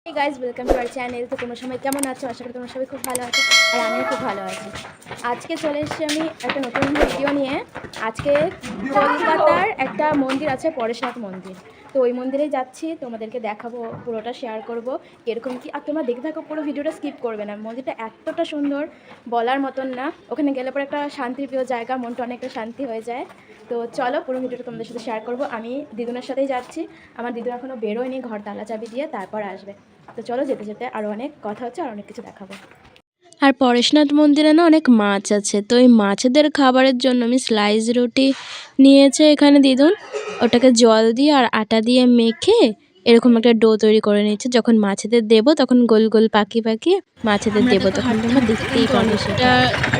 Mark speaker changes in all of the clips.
Speaker 1: Hey guys, welcome to our channel. তো তোমরা সবাই কেমন আছো? আশা করি তোমরা সবাই খুব ভালো আছো আর আমিও খুব ভালো আছি। আজকে চলে এসেছি আমি একটা নতুন ভিডিও নিয়ে। আজকে কলকাতার একটা মন্দির আছে, পরেশনাথ মন্দির। তো ওই মন্দিরেই যাচ্ছি, তোমাদেরকে দেখাবো, পুরোটা শেয়ার করব এরকম কি। আর তোমরা দেখতে থাকো, পুরো ভিডিওটা স্কিপ করবে না। মন্দিরটা এতটা সুন্দর বলার মতন না। ওখানে গেলে পরে একটা শান্তিপ্রিয় জায়গা, মনটা অনেকটা শান্তি হয়ে যায়। তো চলো পুরো ভিডিওটা তোমাদের সাথে শেয়ার করব। আমি দিদুনের সাথেই যাচ্ছি। আমার দিদুন এখনও বেরোয়নি, ঘর তালা চাবি দিয়ে তারপর আসবে। তো চলো যেতে যেতে আরও অনেক কথা হচ্ছে, আর অনেক কিছু দেখাবো।
Speaker 2: আর পরেশনাথ মন্দিরে না অনেক মাছ আছে, তো এই মাছেদের খাবারের জন্য আমি স্লাইস রুটি নিয়েছে এখানে দিদুন। ওটাকে জল দিয়ে আর আটা দিয়ে মেখে এরকম একটা ডো তৈরি করে নিচ্ছে। যখন মাছেদের দেবো তখন গোল গোল পাকিয়ে পাকিয়ে মাছেদের দেবো, তখন তোমরা দেখতেই পাবে। সেটা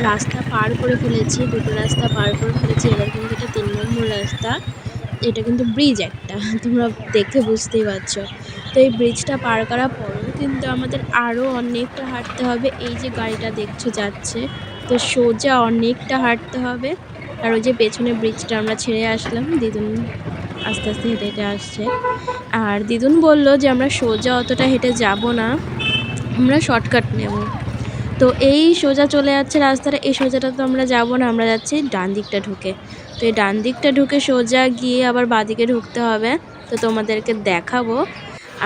Speaker 2: রাস্তা পার করে ফেলেছি, দুটো রাস্তা পার করে ফেলেছি, এবার কিন্তু এটা 3 নম্বর রাস্তা। এটা কিন্তু ব্রিজ একটা, তোমরা দেখে বুঝতেই পারছো। তো এই ব্রিজটা পার করার পরেও কিন্তু আমাদের আরও অনেকটা হাঁটতে হবে। এই যে গাড়িটা দেখছো যাচ্ছে, তো সোজা অনেকটা হাঁটতে হবে। আর ওই যে পেছনে ব্রিজটা আমরা ছেড়ে আসলাম, দিদুন আস্তে আস্তে হেঁটে হেঁটে আসছে। আর দিদুন বলল যে আমরা সোজা অতটা হেঁটে যাব না, আমরা শর্টকাট নেব। তো এই সোজা চলে যাচ্ছে রাস্তাটা, এই সোজাটা তো আমরা যাব না, আমরা যাচ্ছি ডান দিকটা ঢুকে। তো এই ডান দিকটা ঢুকে সোজা গিয়ে আবার বাঁদিকে ঢুকতে হবে। তো তোমাদেরকে দেখাবো।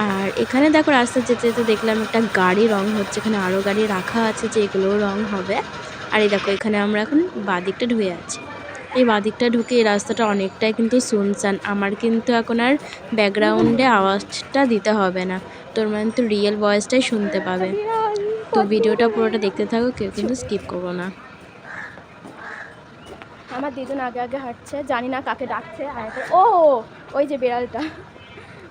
Speaker 2: আর এখানে দেখো রাস্তা যেতে যেতে দেখলাম একটা গাড়ি রং হচ্ছে, এখানে আরও গাড়ি রাখা আছে যে এগুলোও রং হবে। আর এই দেখো এখানে আমরা এখন বাঁদিকটা ঢুকে যাচ্ছি। এই বাঁদিকটা ঢুকে এই রাস্তাটা অনেকটাই কিন্তু শুনশান। আমার কিন্তু এখন আর ব্যাকগ্রাউন্ডে আওয়াজটা দিতে হবে না, তোর মানে তো রিয়েল ভয়েসটাই শুনতে পাবে। তো ভিডিওটা পুরোটা দেখতে থাকো, কেউ কিন্তু স্কিপ করো না।
Speaker 1: আমার দিদুন আগে আগে হাঁটছে, জানি না কাকে ডাকছে। আয় করে, ও ওই যে বেড়ালটা,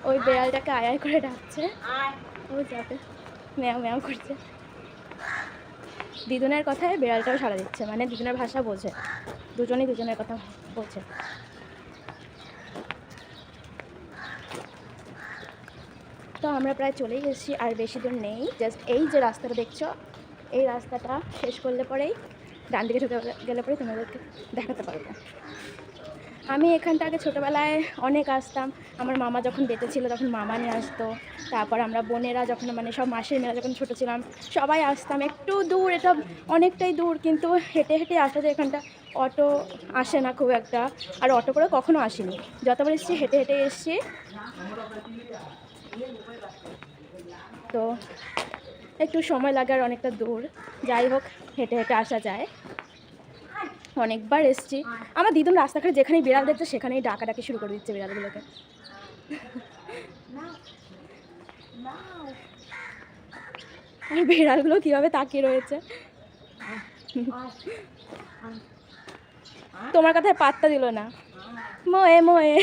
Speaker 1: ওই বেড়ালটাকে আয় করে ডাকছে। ও যাবে, ম্যাও ম্যাও করছে। দিদুনের কথায় বেড়ালটাও সাড়া দিচ্ছে, মানে দিদুনের ভাষা বোঝে, দুজনেই দুজনের কথা বোঝে। তো আমরা প্রায় চলেই এসেছি, আর বেশি দূর নেই। জাস্ট এই যে রাস্তাটা দেখছো, এই রাস্তাটা শেষ করলে পরেই ডান দিকে ঢুকে গেলে পরেই তোমাদেরকে দেখাতে পারবো। আমি এখানটা আগে ছোটোবেলায় অনেক আসতাম। আমার মামা যখন বেঁচে ছিল তখন মামা নিয়ে আসতো। তারপর আমরা বোনেরা যখন, মানে সব মাসির মেয়েরা যখন ছোটো ছিলাম, সবাই আসতাম। একটু দূর, এটা অনেকটাই দূর, কিন্তু হেঁটে হেঁটে আসা যায়। এখানটা অটো আসে না খুব একটা, আর অটো করে কখনো আসিনি। যতবার এসেছি হেঁটে হেঁটে এসেছি। তো একটু সময় লাগে আর অনেকটা দূর, যাই হোক হেঁটে হেঁটে আসা যায়। অনেকবার এসেছি। আমার দিদুন রাস্তাঘাটে যেখানেই বিড়াল দেখছে সেখানেই ডাকাডাকি শুরু করে দিচ্ছে বিড়ালগুলোকে। আর বিড়ালগুলো কীভাবে তাকিয়ে রয়েছে, তোমার কথায় পাত্তা দিল না। মোয়ে মোয়ে।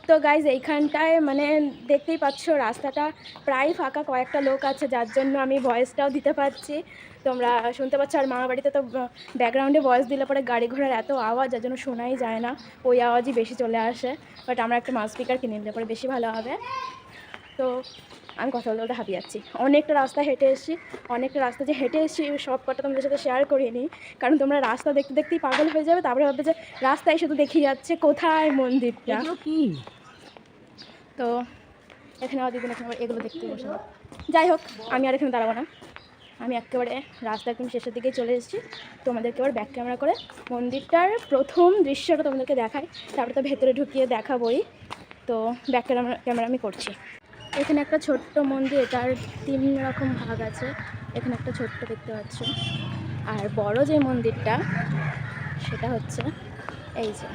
Speaker 1: তো গাইজ এইখানটায় মানে দেখতেই পাচ্ছ রাস্তাটা প্রায় ফাঁকা, কয়েকটা লোক আছে যার জন্য আমি ভয়েসটাও দিতে পারছি, তোমরা শুনতে পাচ্ছ। আর মামা বাড়িতে তো ব্যাকগ্রাউন্ডে ভয়েস দিলে পরে গাড়ি ঘোড়ার এত আওয়াজ, যার জন্য শোনাই যায় না, ওই আওয়াজই বেশি চলে আসে। বাট আমরা একটা মাউস স্পিকার কিনে নিলে পরে বেশি ভালো হবে। তো আমি কথা বলতে বলতে হাঁপিয়ে যাচ্ছি। অনেকটা রাস্তা হেঁটে এসেছি, অনেকটা রাস্তা যে হেঁটে এসেছি সব কটা তোমাদের সাথে শেয়ার করিয়ে নিই, কারণ তোমরা রাস্তা দেখতে দেখতেই পাগল হয়ে যাবে। তারপরে ভাববে যে রাস্তায় শুধু দেখিয়ে যাচ্ছে, কোথায় মন্দিরটা কি। তো এখানে আমার দিদিন এখানে এগুলো দেখতে বসে। যাই হোক আমি আর এখানে দাঁড়াবো না, আমি একেবারে রাস্তা একদম শেষের দিকেই চলে এসেছি। তোমাদেরকে এবার ব্যাক ক্যামেরা করে মন্দিরটার প্রথম দৃশ্যটা তোমাদেরকে দেখাই, তারপরে তো ভেতরে ঢুকিয়ে দেখাবই। তো ব্যাক ক্যামেরা আমি করছি। এখানে একটা ছোট্ট মন্দির, এটার 3 রকম ভাগ আছে। এখানে একটা ছোট্ট দেখতে পাচ্ছ, আর বড় যে মন্দিরটা সেটা হচ্ছে এই যে।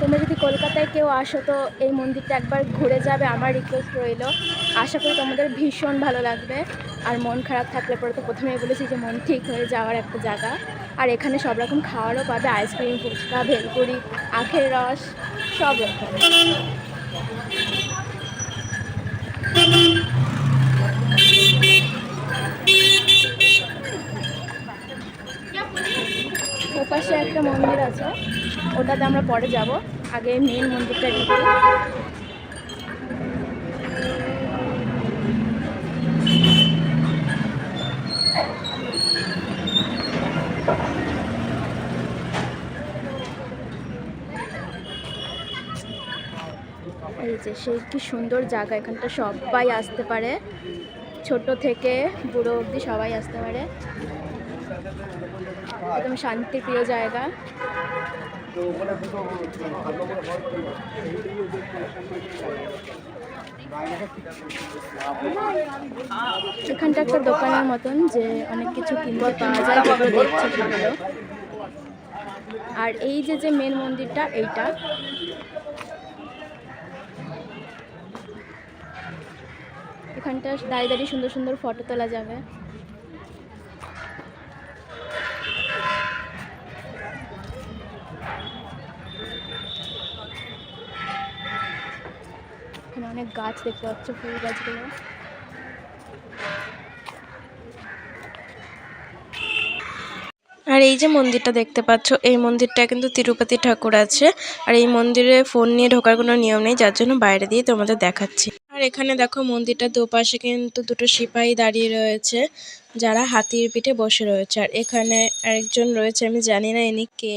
Speaker 1: তোমরা যদি কলকাতায় কেউ আসো তো এই মন্দিরটা একবার ঘুরে যাবে, আমার রিকোয়েস্ট রইল। আশা করি তোমাদের ভীষণ ভালো লাগবে। আর মন খারাপ থাকলে পরে তো প্রথমেই বলেছি যে মন ঠিক হয়ে যাওয়ার একটা জায়গা। আর এখানে সব রকম খাওয়ারও পাবে, আইসক্রিম, ফুচকা, ভেলপুরি, আখের রস, সব রকম। ওপাশে একটা মন্দির আছে, ওটাতে আমরা পরে যাব, আগে মেন মন্দিরটা ঢুকি। এই যে সেই কি সুন্দর জায়গা, এখানটা সবাই আসতে পারে, ছোট থেকে বুড়ো অবধি সবাই আসতে পারে, একদম শান্তিপ্রিয় জায়গা। এখানটা একটা দোকানের মতন যে অনেক কিছু কিনতে পাওয়া যায়, যেগুলো দেখছে সেগুলো। আর এই যে যে মেন মন্দিরটা, এইটা এখানটা দাঁড়িয়ে দাঁড়িয়ে সুন্দর সুন্দর ফটো তোলা যাবে। এখানে অনেক গাছ দেখতে পাচ্ছ, ফুল গাছগুলো।
Speaker 2: আর এই যে মন্দিরটা দেখতে পাচ্ছ, এই মন্দিরটা কিন্তু তিরুপতি ঠাকুর আছে। আর এই মন্দিরে ফোন নিয়ে ঢোকার কোনো নিয়ম নেই, যার জন্য বাইরে দিয়ে তোমাদের দেখাচ্ছি। আর এখানে দেখো মন্দিরটার দুপাশে কিন্তু দুটো সিপাহী দাঁড়িয়ে রয়েছে, যারা হাতির পিঠে বসে রয়েছে। আর এখানে আরেকজন রয়েছে, আমি জানি না ইনি কে।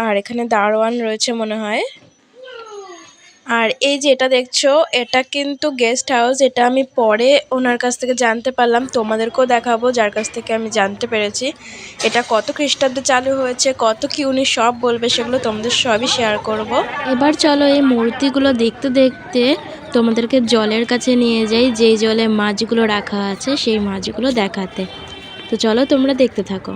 Speaker 2: আর এখানে দারোয়ান রয়েছে মনে হয়। আর এই যে এটা দেখছো, এটা কিন্তু গেস্ট হাউস। এটা আমি পরে ওনার কাছ থেকে জানতে পারলাম, তোমাদেরকেও দেখাবো যার কাছ থেকে আমি জানতে পেরেছি। এটা কত খ্রিস্টাব্দে চালু হয়েছে, কত কি উনি সব বলবে, সেগুলো তোমাদের সবই শেয়ার করব। এবার চলো এই মূর্তিগুলো দেখতে দেখতে তোমাদেরকে জলের কাছে নিয়ে যাই, যেই জলে মাছগুলো রাখা আছে সেই মাছগুলো দেখাতে। তো চলো তোমরা দেখতে থাকো।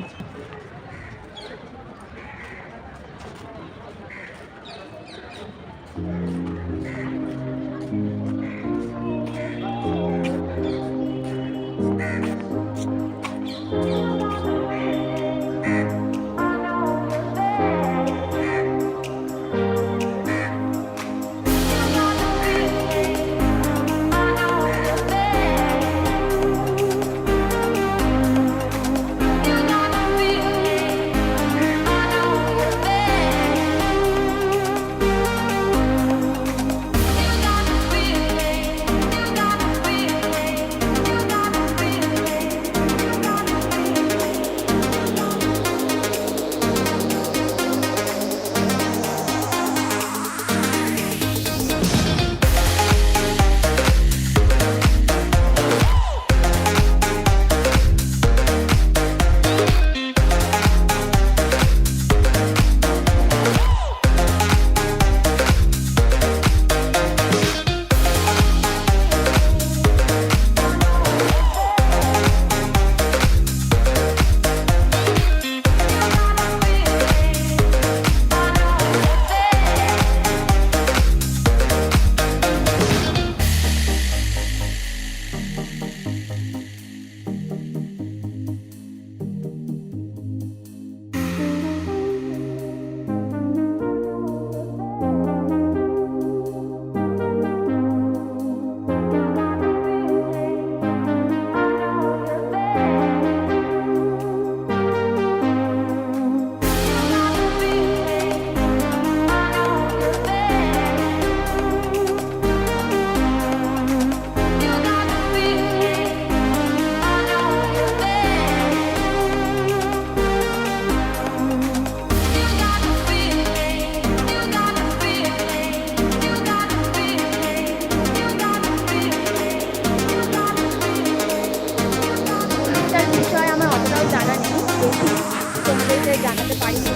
Speaker 2: জানাতে পারি না।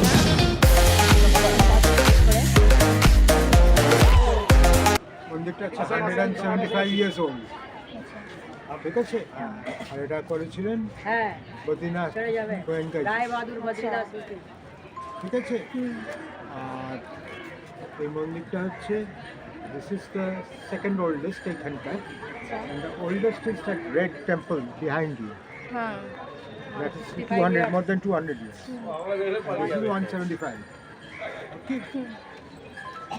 Speaker 3: মন্দিরটা 175 ইয়ার্স ওল্ড, ঠিক আছে। আর এটা করেছিলেন বদ্রীনাথ গোয়েঙ্কা, ঠিক আছে। আর এই মন্দিরটা হচ্ছে, this is the second oldest এখানকার, and the oldest is that red temple behind you.
Speaker 1: হ্যাঁ,
Speaker 3: That is 200, more than 200 years. And this is 175. Okay.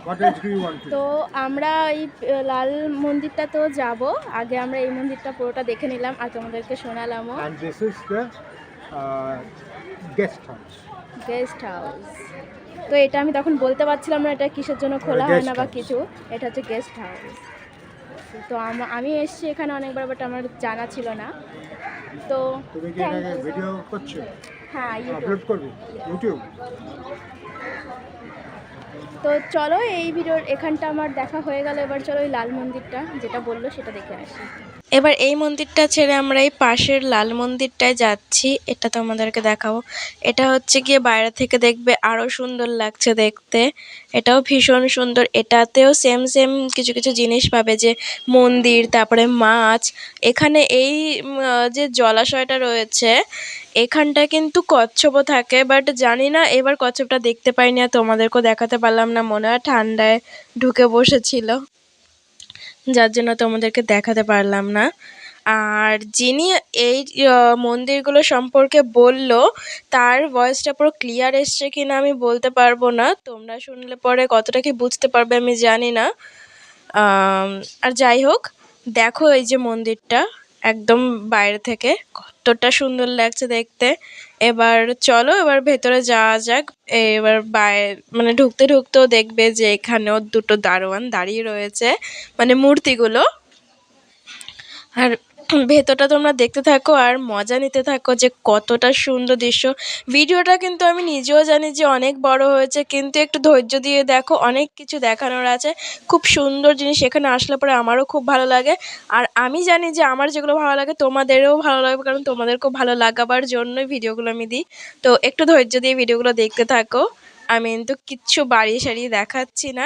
Speaker 3: What else do you want to?
Speaker 1: তো আমরা এই লাল মন্দিরটা তো যাব, আগে আমরা এই মন্দিরটা পুরোটা দেখে নিলাম আর তোমাদেরকে শোনালামও।
Speaker 3: And this is the guest house.
Speaker 1: Guest house. তো এটা আমি তখন বলতে পারছিলাম না এটা কিসের জন্য খোলা হয় না বা কিছু, এটা হচ্ছে গেস্ট হাউস। তো আমি এসেছি এখানে অনেকবার, বাট আমার জানা ছিল না। তো
Speaker 3: তুমি কি এটাকে ভিডিও করছো?
Speaker 1: হ্যাঁ,
Speaker 3: আপলোড করবে ইউটিউব?
Speaker 1: তো চলো এই ভিডিওর এখানটা আমার দেখা হয়ে গেল, এবার চলো ওই লাল মন্দিরটা যেটা বললো সেটা দেখে আসি।
Speaker 2: এবার এই মন্দিরটা ছেড়ে আমরা এই পাশের লাল মন্দিরটায় যাচ্ছি, এটা তোমাদেরকে দেখাবো। এটা হচ্ছে গিয়ে বাইরে থেকে দেখবে আরো সুন্দর লাগছে দেখতে, এটাও ভীষণ সুন্দর। এটাতেও সেম সেম কিছু কিছু জিনিস পাবে, যে মন্দির, তারপরে মাছ। এখানে এই যে জলাশয়টা রয়েছে এখানটা কিন্তু কচ্ছপও থাকে, বাট জানি না এবার কচ্ছপটা দেখতে পাইনি আর তোমাদেরকেও দেখাতে পারলাম না, মনে হয় ঠান্ডায় ঢুকে বসেছিল, যার জন্য তোমাদেরকে দেখাতে পারলাম না। আর যিনি এই মন্দিরগুলো সম্পর্কে বলল তার ভয়েসটা পুরো ক্লিয়ার এসছে কিনা আমি বলতে পারবো না, তোমরা শুনলে পরে কতটা কি বুঝতে পারবে আমি জানি না। আর যাই হোক, দেখো এই যে মন্দিরটা একদম বাইরে থেকে কতটা সুন্দর লাগছে দেখতে। এবার চলো এবার ভেতরে যাওয়া যাক। এবার মানে ঢুকতে ঢুকতেও দেখবে যে এখানেও দুটো দারোয়ান দাঁড়িয়ে রয়েছে, মানে মূর্তিগুলো। আর ভেতরটা তোমরা দেখতে থাকো আর মজা নিতে থাকো যে কতটা সুন্দর দৃশ্য। ভিডিওটা কিন্তু আমি নিজেও জানি যে অনেক বড় হয়েছে, কিন্তু একটু ধৈর্য দিয়ে দেখো, অনেক কিছু দেখানোর আছে, খুব সুন্দর জিনিস। এখানে আসলে পরে আমারও খুব ভালো লাগে, আর আমি জানি যে আমার যেগুলো ভালো লাগে তোমাদেরও ভালো লাগবে, কারণ তোমাদেরকেও ভালো লাগাবার জন্যই ভিডিওগুলো আমি দিই। তো একটু ধৈর্য দিয়ে ভিডিওগুলো দেখতে থাকো, আমি কিন্তু কিচ্ছু বাড়িয়ে সারিয়ে দেখাচ্ছি না,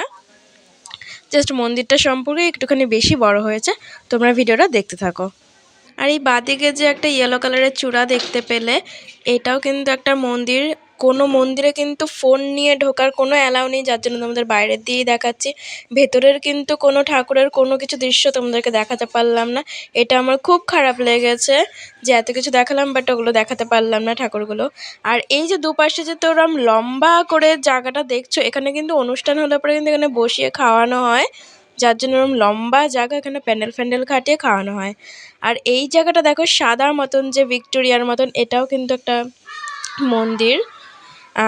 Speaker 2: জাস্ট মন্দিরটা সম্পর্কে একটুখানি বেশি বড় হয়েছে, তোমরা ভিডিওটা দেখতে থাকো। আর এই বাঁদিকে যে একটা ইয়েলো কালারের চূড়া দেখতে পেলে, এটাও কিন্তু একটা মন্দির। কোনো মন্দিরে কিন্তু ফোন নিয়ে ঢোকার কোনো অ্যালাউ নেই, যার জন্য তোমাদের বাইরের দিয়েই দেখাচ্ছি। ভেতরের কিন্তু কোনো ঠাকুরের কোনো কিছু দৃশ্য তোমাদেরকে দেখাতে পারলাম না, এটা আমার খুব খারাপ লেগেছে যে এত কিছু দেখালাম বাট ওগুলো দেখাতে পারলাম না ঠাকুরগুলো। আর এই যে দুপাশে যে তোরম লম্বা করে জায়গাটা দেখছো, এখানে কিন্তু অনুষ্ঠান হলে পরে কিন্তু এখানে বসিয়ে খাওয়ানো হয়, যার জন্য এরকম লম্বা জায়গা, এখানে প্যান্ডেল ফ্যান্ডেল খাটিয়ে খাওয়ানো হয়। আর এই জায়গাটা দেখো সাদা মতন, যে ভিক্টোরিয়ার মতন, এটাও কিন্তু একটা মন্দির।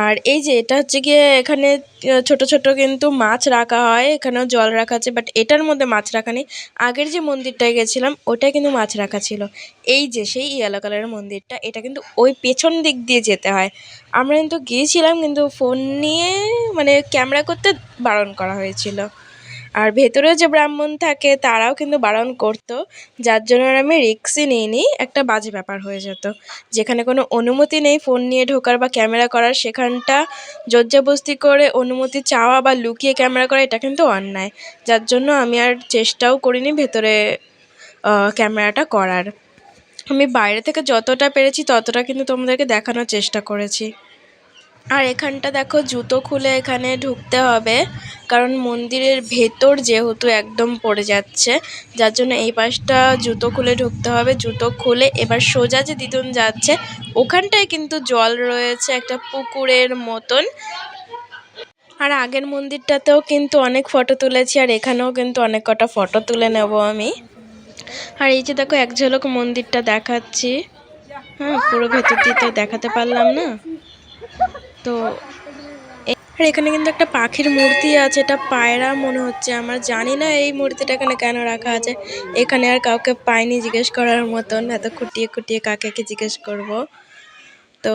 Speaker 2: আর এই যে এটা হচ্ছে গিয়ে এখানে ছোট ছোট কিন্তু মাছ রাখা হয়, এখানেও জল রাখা আছে, বাট এটার মধ্যে মাছ রাখা নেই। আগের যে মন্দিরটায় গেছিলাম ওটায় কিন্তু মাছ রাখা ছিল। এই যে সেই ইয়েলো কালারের মন্দিরটা, এটা কিন্তু ওই পেছন দিক দিয়ে যেতে হয়। আমরা কিন্তু গিয়েছিলাম, কিন্তু ফোন নিয়ে মানে ক্যামেরা করতে বারণ করা হয়েছিল। আর ভেতরেও যে ব্রাহ্মণ থাকে তারাও কিন্তু বারণ করতো, যার জন্য আমি রিস্কই নিইনি, একটা বাজে ব্যাপার হয়ে যেত। যেখানে কোনো অনুমতি নেই ফোন নিয়ে ঢোকার বা ক্যামেরা করার, সেখানটা জোরজবস্তি করে অনুমতি চাওয়া বা লুকিয়ে ক্যামেরা করা, এটা কিন্তু অন্যায়। যার জন্য আমি আর চেষ্টাও করিনি ভেতরে ক্যামেরাটা করার। আমি বাইরে থেকে যতটা পেরেছি ততটা কিন্তু তোমাদেরকে দেখানোর চেষ্টা করেছি। আর এখানটা দেখো জুতো খুলে এখানে ঢুকতে হবে, কারণ মন্দিরের ভেতর যেহেতু একদম পড়ে যাচ্ছে, যার জন্য এই পাশটা জুতো খুলে ঢুকতে হবে। জুতো খুলে এবার সোজা যে দিদুন যাচ্ছে ওখানটায় কিন্তু জল রয়েছে একটা পুকুরের মতন। আর আগের মন্দিরটাতেও কিন্তু অনেক ফটো তুলেছি, আর এখানেও কিন্তু অনেক কটা ফটো তুলে নেব আমি। আর এই যে দেখো এক ঝলক মন্দিরটা দেখাচ্ছি, হ্যাঁ পুরো ভেতর দিয়ে তো দেখাতে পারলাম না। তো আর এখানে কিন্তু একটা পাখির মূর্তি আছে, এটা পায়রা মনে হচ্ছে আমার, জানি না এই মূর্তিটা এখানে কেন রাখা আছে। এখানে আর কাউকে পাইনি জিজ্ঞেস করার মতন, এত খুঁটিয়ে খুঁটিয়ে কাকে জিজ্ঞেস করব। তো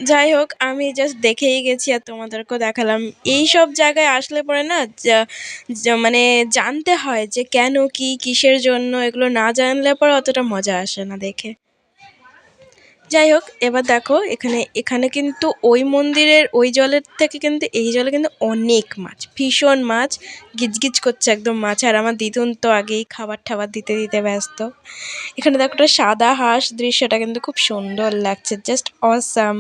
Speaker 2: যাই হোক, আমি জাস্ট দেখেই গেছি আর তোমাদেরকেও দেখালাম। এই সব জায়গায় আসলে পরে না মানে জানতে হয় যে কেন কি কিসের জন্য, এগুলো না জানলে পরে অতটা মজা আসে না দেখে। যাই হোক, এবার দেখো এখানে কিন্তু ওই মন্দিরের ওই জলের থেকে কিন্তু এই জলে কিন্তু অনেক মাছ, ভীষণ মাছ, গিজগিজ করছে একদম মাছ। আর আমার দিদুন তো আগেই খাবার ঠাবার দিতে দিতে ব্যস্ত। এখানে দেখো একটা সাদা হাঁস, দৃশ্যটা কিন্তু খুব সুন্দর লাগছে, জাস্ট অসাম।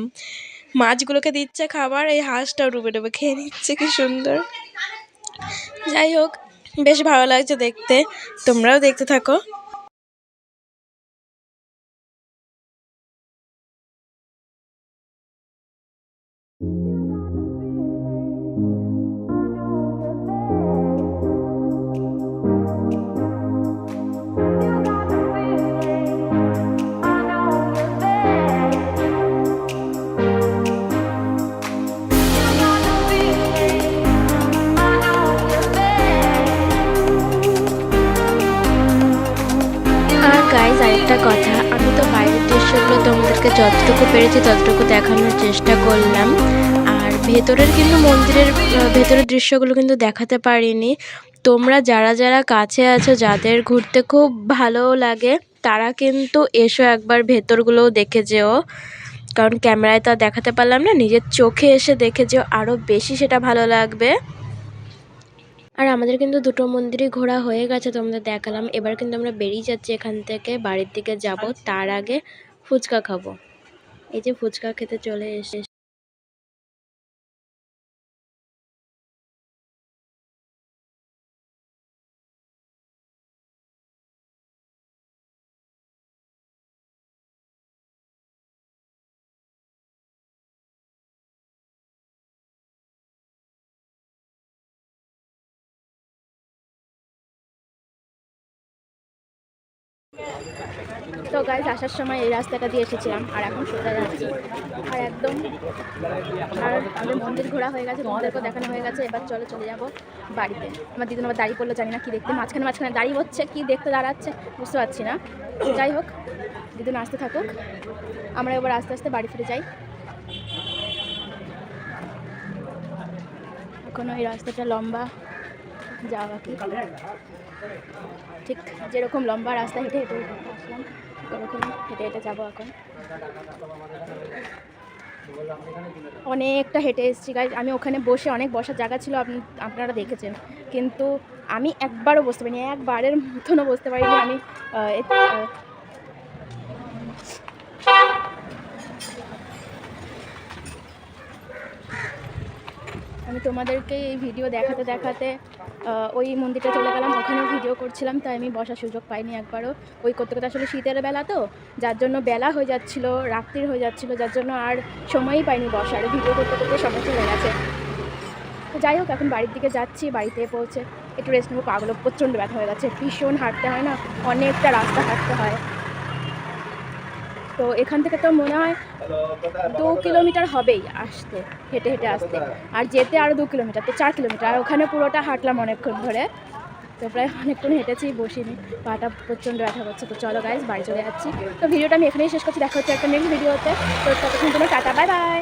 Speaker 2: মাছগুলোকে দিচ্ছে খাবার, এই হাঁসটাও ডুবে ডুবে খেয়ে নিচ্ছে, কি সুন্দর। যাই হোক, বেশ ভালো লাগছে দেখতে, তোমরাও দেখতে থাকো। আর গাইজ আরেকটা কথা, আমি তো বাইরের দৃশ্যগুলো তোমাদেরকে যতটুকু পেরেছি ততটুকু দেখানোর চেষ্টা করলাম। আর ভেতরের কিন্তু মন্দিরের ভেতরের দৃশ্যগুলো কিন্তু দেখাতে পারিনি। তোমরা যারা যারা কাছে আছো, যাদের ঘুরতে খুব ভালো লাগে, তারা কিন্তু এসো একবার, ভেতরগুলোও দেখে যেও। কারণ ক্যামেরায় তো আর দেখাতে পারলাম না, নিজের চোখে এসে দেখে যেও, আরও বেশি সেটা ভালো লাগবে। আর আমাদের কিন্তু দুটো মন্দিরই ঘোরা হয়ে গেছে, তোমাদের দেখালাম। এবার কিন্তু আমরা বেরিয়ে যাচ্ছি এখান থেকে, বাড়ির দিকে যাব। তার আগে ফুচকা খাবো। এই যে ফুচকা খেতে চলে এসে
Speaker 1: তো গাইজ আসার সময় এই রাস্তাটা দিয়ে এসেছিলাম, আর এখন সোজা যাচ্ছি। আর একদম আর আমাদের মন্দির ঘোরা হয়ে গেছে, তোমাদেরকেও দেখানো হয়ে গেছে। এবার চলে যাব বাড়িতে। আমার দিদুন আবার দাঁড়িয়ে পড়লো, জানি না কি দেখতে, মাঝখানে দাঁড়িয়ে হচ্ছে, কি দেখতে দাঁড়াচ্ছে বুঝতে পারছি না। যাই হোক, দিদুন আসতে থাকুক, আমরা এবার আস্তে আস্তে বাড়ি ফিরে যাই। এখনও এই রাস্তাটা লম্বা যাওয়া বাকি, ঠিক যেরকম লম্বা রাস্তা হেঁটে হেঁটে আসলাম, ওরকম হেঁটে হেঁটে যাবো এখন। অনেকটা হেঁটে এসেছি গাইজ। আমি ওখানে বসে, অনেক বসার জায়গা ছিল, আপনারা দেখেছেন, কিন্তু আমি একবারও বসতে পারিনি, একবারের মতনও বসতে পারিনি। আমি তোমাদেরকে এই ভিডিও দেখাতে দেখাতে ওই মন্দিরটা চলে গেলাম, ওখানেও ভিডিও করছিলাম, তাই আমি বসার সুযোগ পাইনি একবারও। ওই করতে করতে আসলে শীতের বেলা তো, যার জন্য বেলা হয়ে যাচ্ছিলো, রাত্রির হয়ে যাচ্ছিলো, যার জন্য আর সময়ই পাইনি বসার, ভিডিও করতে করতে সময় চলে গেছে। তো যাই হোক, এখন বাড়ির দিকে যাচ্ছি। বাড়িতে পৌঁছে একটু রেস্ট নেবো, পাগুলো প্রচণ্ড ব্যথা হয়ে গেছে, ভীষণ হাঁটতে হয় না, অনেকটা রাস্তা হাঁটতে হয়। তো এখান থেকে তো মনে হয় 2 কিলোমিটার হবেই আসতে, হেঁটে হেঁটে আসতে, আর যেতে আরও 2 কিলোমিটার, তো 4 কিলোমিটার। আর ওখানে পুরোটা হাঁটলাম অনেকক্ষণ ধরে, তো প্রায় অনেকক্ষণ হেঁটেছি, বসিনি, পাটা প্রচণ্ড ব্যথা করছে। তো চলো গাইজ, বাড়ি চলে যাচ্ছি। তো ভিডিওটা আমি এখানেই শেষ করছি, দেখা হচ্ছে একটা নেক্সট ভিডিওতে। তো ততক্ষণ জন্য টাটা, বাই বাই।